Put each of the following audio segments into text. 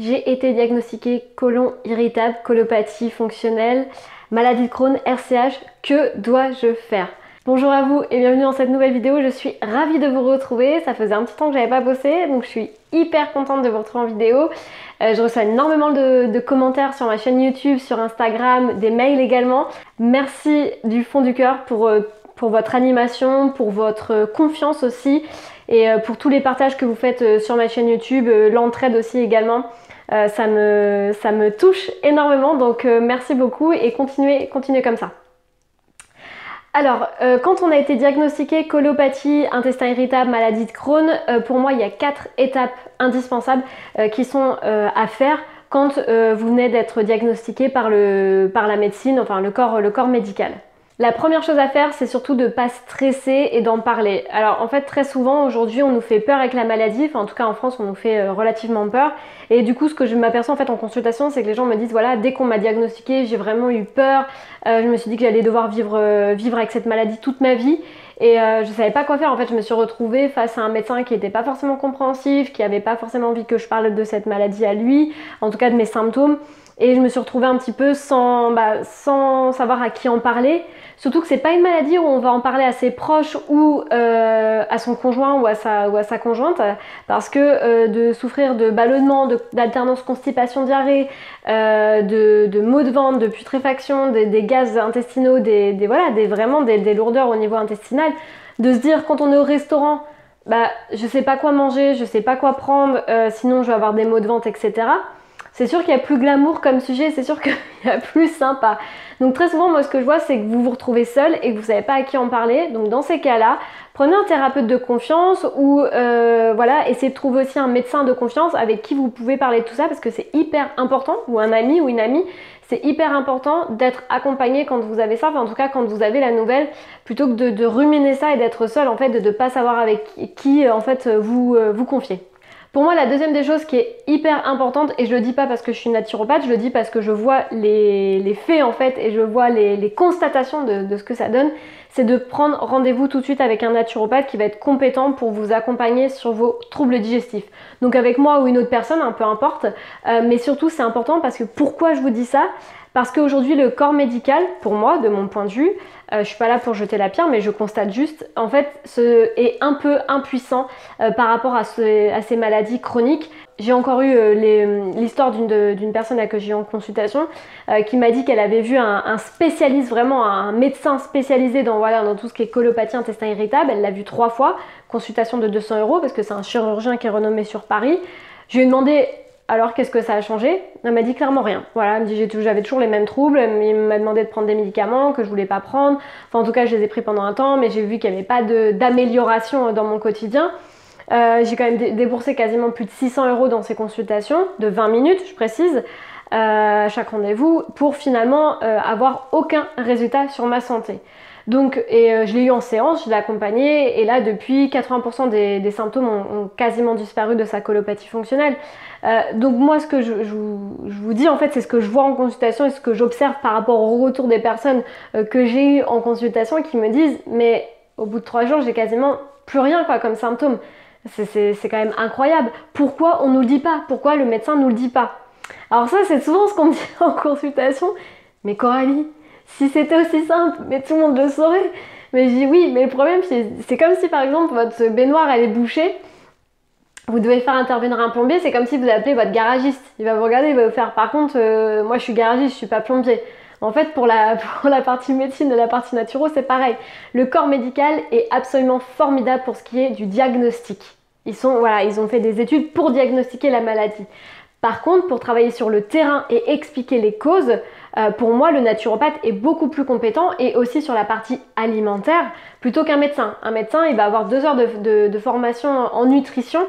J'ai été diagnostiquée côlon irritable, colopathie fonctionnelle, maladie de Crohn, RCH. Que dois-je faire? Bonjour à vous et bienvenue dans cette nouvelle vidéo. Je suis ravie de vous retrouver. Ça faisait un petit temps que j'avais pas bossé, donc je suis hyper contente de vous retrouver en vidéo. Je reçois énormément de commentaires sur ma chaîne YouTube, sur Instagram, des mails également. Merci du fond du cœur pour votre animation, pour votre confiance aussi et pour tous les partages que vous faites sur ma chaîne YouTube, l'entraide aussi également. Ça me touche énormément, donc merci beaucoup et continuez comme ça. Alors, quand on a été diagnostiqué colopathie, intestin irritable, maladie de Crohn, pour moi il y a 4 étapes indispensables qui sont à faire quand vous venez d'être diagnostiqué par la médecine, enfin le corps médical. La première chose à faire, c'est surtout de ne pas stresser et d'en parler. Alors en fait, très souvent aujourd'hui, on nous fait peur avec la maladie, enfin en tout cas en France, on nous fait relativement peur. Et du coup, ce que je m'aperçois en fait en consultation, c'est que les gens me disent voilà, dès qu'on m'a diagnostiqué, j'ai vraiment eu peur. Je me suis dit que j'allais devoir vivre avec cette maladie toute ma vie. Et je savais pas quoi faire. En fait, je me suis retrouvée face à un médecin qui n'était pas forcément compréhensif, qui avait pas forcément envie que je parle de cette maladie à lui, en tout cas de mes symptômes. Et je me suis retrouvée un petit peu sans savoir à qui en parler. Surtout que c'est pas une maladie où on va en parler à ses proches ou à son conjoint ou à sa conjointe, parce que de souffrir de ballonnement, d'alternance constipation-diarrhée, de maux de ventre, de putréfaction, des gaz intestinaux, vraiment des lourdeurs au niveau intestinal, de se dire quand on est au restaurant, je sais pas quoi manger, je sais pas quoi prendre, sinon je vais avoir des maux de ventre, etc. C'est sûr qu'il y a plus glamour comme sujet, c'est sûr qu'il y a plus sympa. Donc très souvent, moi ce que je vois, c'est que vous vous retrouvez seul et que vous ne savez pas à qui en parler. Donc dans ces cas-là, prenez un thérapeute de confiance ou essayez de trouver aussi un médecin de confiance avec qui vous pouvez parler de tout ça parce que c'est hyper important, ou un ami ou une amie. C'est hyper important d'être accompagné quand vous avez ça, enfin en tout cas quand vous avez la nouvelle, plutôt que de ruminer ça et d'être seul, en fait, de ne pas savoir avec qui en fait vous confier. Pour moi, la deuxième des choses qui est hyper importante, et je le dis pas parce que je suis naturopathe, je le dis parce que je vois les faits en fait, et je vois les constatations de ce que ça donne, c'est de prendre rendez-vous tout de suite avec un naturopathe qui va être compétent pour vous accompagner sur vos troubles digestifs. Donc avec moi ou une autre personne, peu importe, mais surtout c'est important parce que pourquoi je vous dis ça? Parce qu'aujourd'hui le corps médical, pour moi, de mon point de vue, je suis pas là pour jeter la pierre, mais je constate juste, en fait, est un peu impuissant par rapport à ces maladies chroniques. J'ai encore eu l'histoire d'une personne à que j'ai eu en consultation qui m'a dit qu'elle avait vu un spécialiste, vraiment un médecin spécialisé dans tout ce qui est colopathie, intestin irritable. Elle l'a vu 3 fois, consultation de 200 € parce que c'est un chirurgien qui est renommé sur Paris. Je lui ai demandé alors qu'est-ce que ça a changé? Elle m'a dit clairement rien. Voilà, elle me dit j'avais toujours les mêmes troubles, il m'a demandé de prendre des médicaments que je voulais pas prendre. Enfin en tout cas je les ai pris pendant un temps, mais j'ai vu qu'il n'y avait pas d'amélioration dans mon quotidien. J'ai quand même déboursé quasiment plus de 600 € dans ces consultations, de 20 minutes je précise, chaque rendez-vous, pour finalement avoir aucun résultat sur ma santé. Donc, je l'ai eu en séance, je l'ai accompagné, et là depuis 80% des symptômes ont quasiment disparu de sa colopathie fonctionnelle. Donc moi ce que je vous dis en fait, c'est ce que je vois en consultation et ce que j'observe par rapport au retour des personnes que j'ai eu en consultation, qui me disent mais au bout de 3 jours j'ai quasiment plus rien comme symptômes. C'est quand même incroyable. Pourquoi on nous le dit pas? Pourquoi le médecin nous le dit pas? Alors ça c'est souvent ce qu'on me dit en consultation. Mais Coralie, si c'était aussi simple, mais tout le monde le saurait. Mais je dis oui, mais le problème c'est comme si par exemple votre baignoire elle est bouchée, vous devez faire intervenir un plombier, c'est comme si vous appelez votre garagiste. Il va vous regarder, il va vous faire par contre, moi je suis garagiste, je suis pas plombier. En fait, pour la partie médecine et la partie naturo, c'est pareil. Le corps médical est absolument formidable pour ce qui est du diagnostic. Ils ont fait des études pour diagnostiquer la maladie. Par contre, pour travailler sur le terrain et expliquer les causes, pour moi, le naturopathe est beaucoup plus compétent, et aussi sur la partie alimentaire, plutôt qu'un médecin. Un médecin, il va avoir 2 heures de formation en nutrition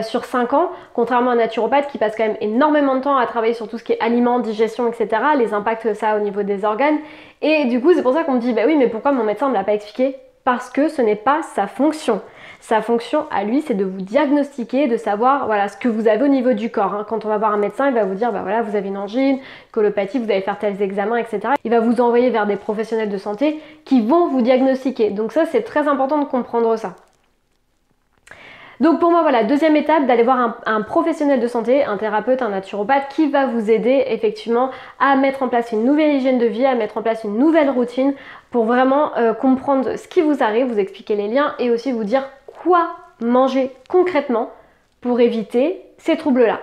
sur 5 ans, contrairement à un naturopathe qui passe quand même énormément de temps à travailler sur tout ce qui est aliments, digestion, etc., les impacts que ça a au niveau des organes. Et du coup, c'est pour ça qu'on me dit, bah oui, mais pourquoi mon médecin ne me l'a pas expliqué? Parce que ce n'est pas sa fonction. Sa fonction à lui, c'est de vous diagnostiquer, de savoir ce que vous avez au niveau du corps. Quand on va voir un médecin, il va vous dire vous avez une angine, colopathie, vous allez faire tels examens, etc. Il va vous envoyer vers des professionnels de santé qui vont vous diagnostiquer. Donc ça, c'est très important de comprendre ça. Donc pour moi, voilà, deuxième étape, d'aller voir un professionnel de santé, un thérapeute, un naturopathe qui va vous aider effectivement à mettre en place une nouvelle hygiène de vie, à mettre en place une nouvelle routine pour vraiment comprendre ce qui vous arrive, vous expliquer les liens et aussi vous dire quoi manger concrètement pour éviter ces troubles-là.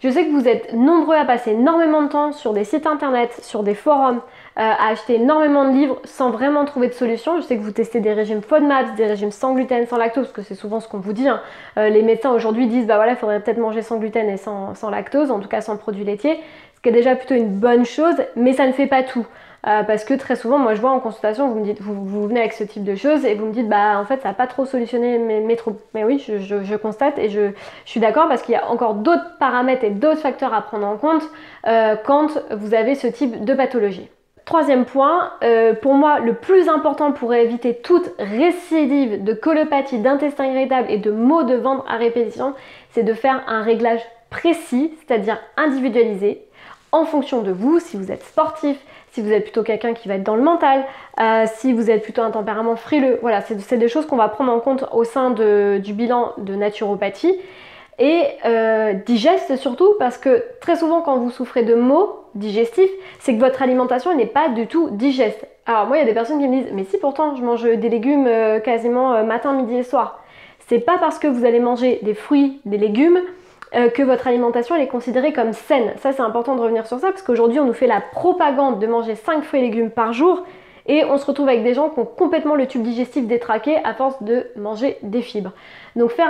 Je sais que vous êtes nombreux à passer énormément de temps sur des sites internet, sur des forums, à acheter énormément de livres sans vraiment trouver de solution. Je sais que vous testez des régimes FODMAPs, des régimes sans gluten, sans lactose, parce que c'est souvent ce qu'on vous dit. Hein. Les médecins aujourd'hui disent bah voilà, il faudrait peut-être manger sans gluten et sans lactose, en tout cas sans produits laitiers, ce qui est déjà plutôt une bonne chose, mais ça ne fait pas tout. Parce que très souvent, moi je vois en consultation, vous me dites, vous venez avec ce type de choses et vous me dites bah en fait ça n'a pas trop solutionné mes troubles. Mais oui, je constate et je suis d'accord parce qu'il y a encore d'autres paramètres et d'autres facteurs à prendre en compte quand vous avez ce type de pathologie. Troisième point, pour moi le plus important pour éviter toute récidive de colopathie, d'intestin irritable et de maux de ventre à répétition, c'est de faire un réglage précis, c'est-à-dire individualisé, en fonction de vous, si vous êtes sportif, si vous êtes plutôt quelqu'un qui va être dans le mental, si vous êtes plutôt un tempérament frileux. Voilà, c'est des choses qu'on va prendre en compte au sein du bilan de naturopathie. Et digeste surtout parce que très souvent quand vous souffrez de maux digestifs, c'est que votre alimentation n'est pas du tout digeste. Alors moi il y a des personnes qui me disent mais si pourtant je mange des légumes quasiment matin, midi et soir. C'est pas parce que vous allez manger des fruits, des légumes que votre alimentation elle est considérée comme saine. Ça c'est important de revenir sur ça parce qu'aujourd'hui on nous fait la propagande de manger 5 fruits et légumes par jour et on se retrouve avec des gens qui ont complètement le tube digestif détraqué à force de manger des fibres. Donc faire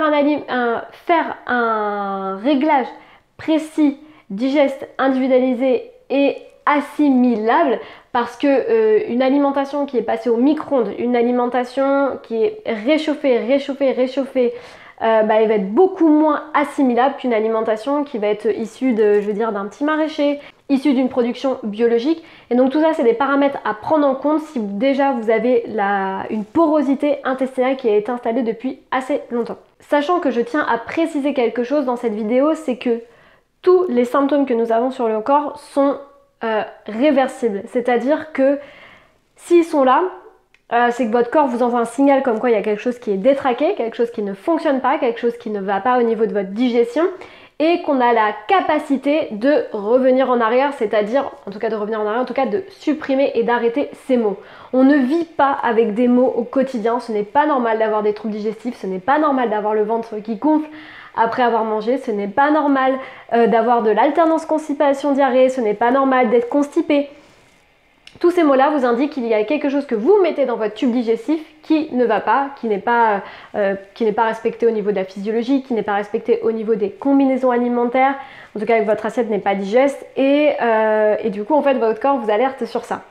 un réglage précis, digeste, individualisé et assimilable parce que une alimentation qui est passée au micro-ondes, une alimentation qui est réchauffée, elle va être beaucoup moins assimilable qu'une alimentation qui va être issue d'un petit maraîcher, issue d'une production biologique. Et donc tout ça, c'est des paramètres à prendre en compte si déjà vous avez une porosité intestinale qui a été installée depuis assez longtemps. Sachant que je tiens à préciser quelque chose dans cette vidéo, c'est que tous les symptômes que nous avons sur le corps sont réversibles. C'est-à-dire que s'ils sont là, c'est que votre corps vous envoie un signal comme quoi il y a quelque chose qui est détraqué, quelque chose qui ne fonctionne pas, quelque chose qui ne va pas au niveau de votre digestion et qu'on a la capacité de revenir en arrière, c'est-à-dire, en tout cas de supprimer et d'arrêter ces maux. On ne vit pas avec des maux au quotidien, ce n'est pas normal d'avoir des troubles digestifs, ce n'est pas normal d'avoir le ventre qui gonfle après avoir mangé, ce n'est pas normal d'avoir de l'alternance constipation-diarrhée, ce n'est pas normal d'être constipé. Tous ces mots-là vous indiquent qu'il y a quelque chose que vous mettez dans votre tube digestif qui ne va pas, qui n'est pas respecté au niveau de la physiologie, qui n'est pas respecté au niveau des combinaisons alimentaires, en tout cas que votre assiette n'est pas digeste et du coup en fait votre corps vous alerte sur ça.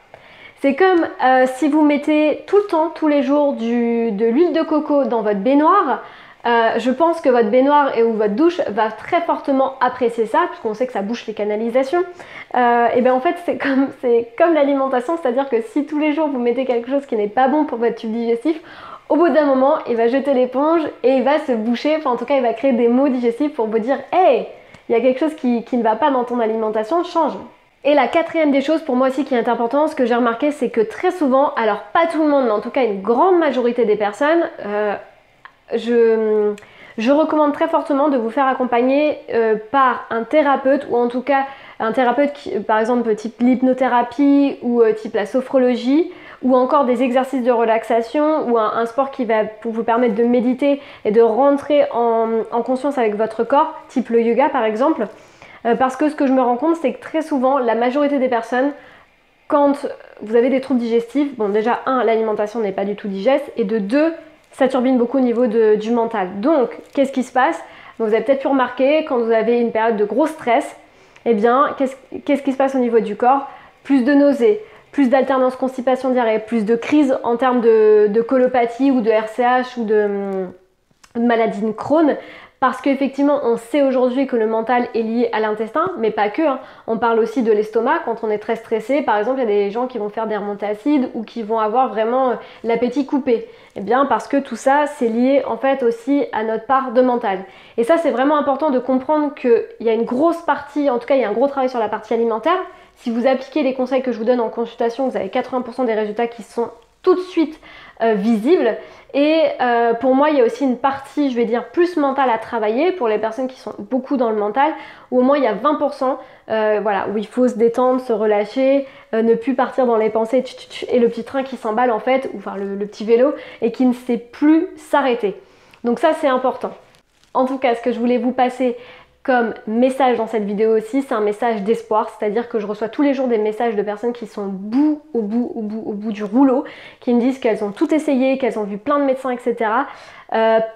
C'est comme si vous mettez tout le temps, tous les jours de l'huile de coco dans votre baignoire. Je pense que votre baignoire ou votre douche va très fortement apprécier ça, puisqu'on sait que ça bouche les canalisations. Et bien en fait c'est comme l'alimentation, c'est-à-dire que si tous les jours vous mettez quelque chose qui n'est pas bon pour votre tube digestif, au bout d'un moment il va jeter l'éponge et il va se boucher, enfin en tout cas il va créer des maux digestifs pour vous dire hey, il y a quelque chose qui ne va pas dans ton alimentation, change. Et la quatrième des choses pour moi aussi qui est importante, ce que j'ai remarqué, c'est que très souvent, alors pas tout le monde, mais en tout cas une grande majorité des personnes, je recommande très fortement de vous faire accompagner par un thérapeute ou en tout cas un thérapeute qui, par exemple type l'hypnothérapie ou type la sophrologie ou encore des exercices de relaxation ou un sport qui va vous permettre de méditer et de rentrer en conscience avec votre corps, type le yoga par exemple. Parce que ce que je me rends compte, c'est que très souvent, la majorité des personnes, quand vous avez des troubles digestifs, bon déjà, l'alimentation n'est pas du tout digeste, et de deux, ça turbine beaucoup au niveau du mental. Donc, qu'est-ce qui se passe? Vous avez peut-être pu remarquer, quand vous avez une période de gros stress, eh bien, qu'est-ce qui se passe au niveau du corps? Plus de nausées, plus d'alternance constipation-diarrhée, plus de crises en termes de colopathie ou de RCH ou de maladie de Crohn. Parce qu'effectivement, on sait aujourd'hui que le mental est lié à l'intestin, mais pas que. On parle aussi de l'estomac quand on est très stressé. Par exemple, il y a des gens qui vont faire des remontées acides ou qui vont avoir vraiment l'appétit coupé. Eh bien, parce que tout ça, c'est lié en fait aussi à notre part de mental. Et ça, c'est vraiment important de comprendre qu'il y a une grosse partie, en tout cas, il y a un gros travail sur la partie alimentaire. Si vous appliquez les conseils que je vous donne en consultation, vous avez 80% des résultats qui sont tout de suite visible. Et pour moi, il y a aussi une partie, je vais dire, plus mentale à travailler pour les personnes qui sont beaucoup dans le mental, où au moins il y a 20%, voilà, où il faut se détendre, se relâcher, ne plus partir dans les pensées et le petit train qui s'emballe en fait, ou enfin le petit vélo, et qui ne sait plus s'arrêter. Donc ça, c'est important. En tout cas, ce que je voulais vous passer comme message dans cette vidéo aussi, c'est un message d'espoir, c'est-à-dire que je reçois tous les jours des messages de personnes qui sont au bout du rouleau, qui me disent qu'elles ont tout essayé, qu'elles ont vu plein de médecins, etc.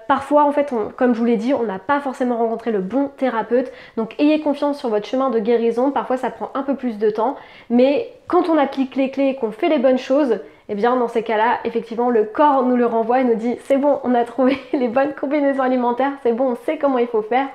Parfois, en fait, comme je vous l'ai dit, on n'a pas forcément rencontré le bon thérapeute, donc ayez confiance sur votre chemin de guérison. Parfois, ça prend un peu plus de temps, mais quand on applique les clés et qu'on fait les bonnes choses, eh bien, dans ces cas-là, effectivement, le corps nous le renvoie et nous dit « c'est bon, on a trouvé les bonnes combinaisons alimentaires, c'est bon, on sait comment il faut faire ».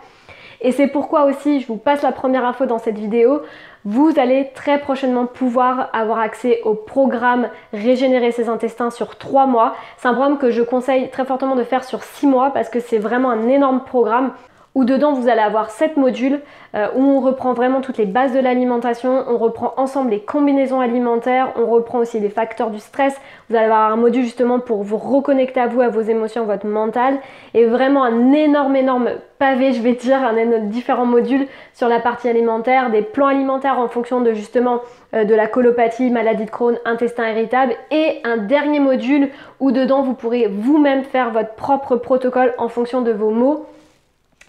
Et c'est pourquoi aussi, je vous passe la première info dans cette vidéo, vous allez très prochainement pouvoir avoir accès au programme Régénérer ses intestins sur 3 mois. C'est un programme que je conseille très fortement de faire sur 6 mois parce que c'est vraiment un énorme programme où dedans vous allez avoir 7 modules où on reprend vraiment toutes les bases de l'alimentation, on reprend ensemble les combinaisons alimentaires, on reprend aussi les facteurs du stress. Vous allez avoir un module justement pour vous reconnecter à vous, à vos émotions, à votre mental, et vraiment un énorme pavé, je vais dire, différents modules sur la partie alimentaire, des plans alimentaires en fonction de justement de la colopathie, maladie de Crohn, intestin irritable, et un dernier module où dedans vous pourrez vous-même faire votre propre protocole en fonction de vos maux.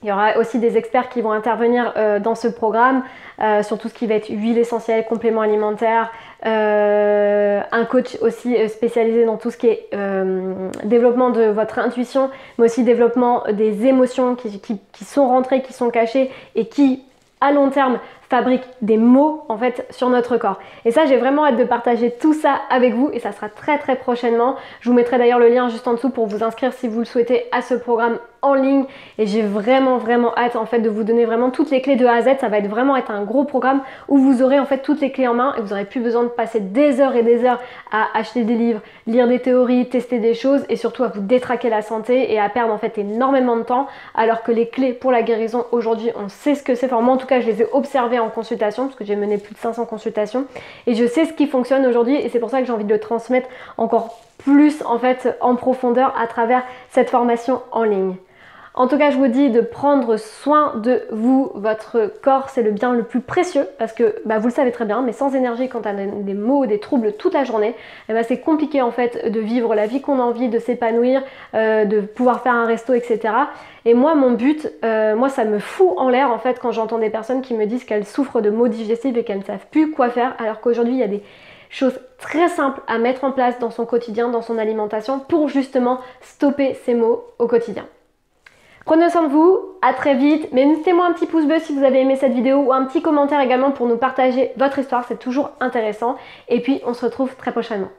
Il y aura aussi des experts qui vont intervenir dans ce programme sur tout ce qui va être huile essentielle, compléments alimentaires, un coach aussi spécialisé dans tout ce qui est développement de votre intuition, mais aussi développement des émotions qui sont rentrées, qui sont cachées et qui, à long terme, fabrique des mots en fait sur notre corps. Et ça, j'ai vraiment hâte de partager tout ça avec vous et ça sera très prochainement. Je vous mettrai d'ailleurs le lien juste en dessous pour vous inscrire si vous le souhaitez à ce programme en ligne, et j'ai vraiment hâte en fait de vous donner vraiment toutes les clés de A à Z. Ça va vraiment être un gros programme où vous aurez en fait toutes les clés en main et vous n'aurez plus besoin de passer des heures et des heures à acheter des livres, lire des théories, tester des choses et surtout à vous détraquer la santé et à perdre en fait énormément de temps, alors que les clés pour la guérison aujourd'hui, on sait ce que c'est. Enfin, moi en tout cas, je les ai observées en consultation parce que j'ai mené plus de 500 consultations et je sais ce qui fonctionne aujourd'hui, et c'est pour ça que j'ai envie de le transmettre encore plus en fait en profondeur à travers cette formation en ligne. En tout cas, je vous dis de prendre soin de vous. Votre corps, c'est le bien le plus précieux parce que vous le savez très bien, mais sans énergie, quand on a des maux, des troubles toute la journée, c'est compliqué en fait de vivre la vie qu'on a envie, de s'épanouir, de pouvoir faire un resto, etc. Et moi, mon but, moi ça me fout en l'air en fait quand j'entends des personnes qui me disent qu'elles souffrent de maux digestifs et qu'elles ne savent plus quoi faire, alors qu'aujourd'hui il y a des choses très simples à mettre en place dans son quotidien, dans son alimentation, pour justement stopper ces maux au quotidien. Prenez soin de vous, à très vite, mettez-moi un petit pouce bleu si vous avez aimé cette vidéo ou un petit commentaire également pour nous partager votre histoire, c'est toujours intéressant. Et puis on se retrouve très prochainement.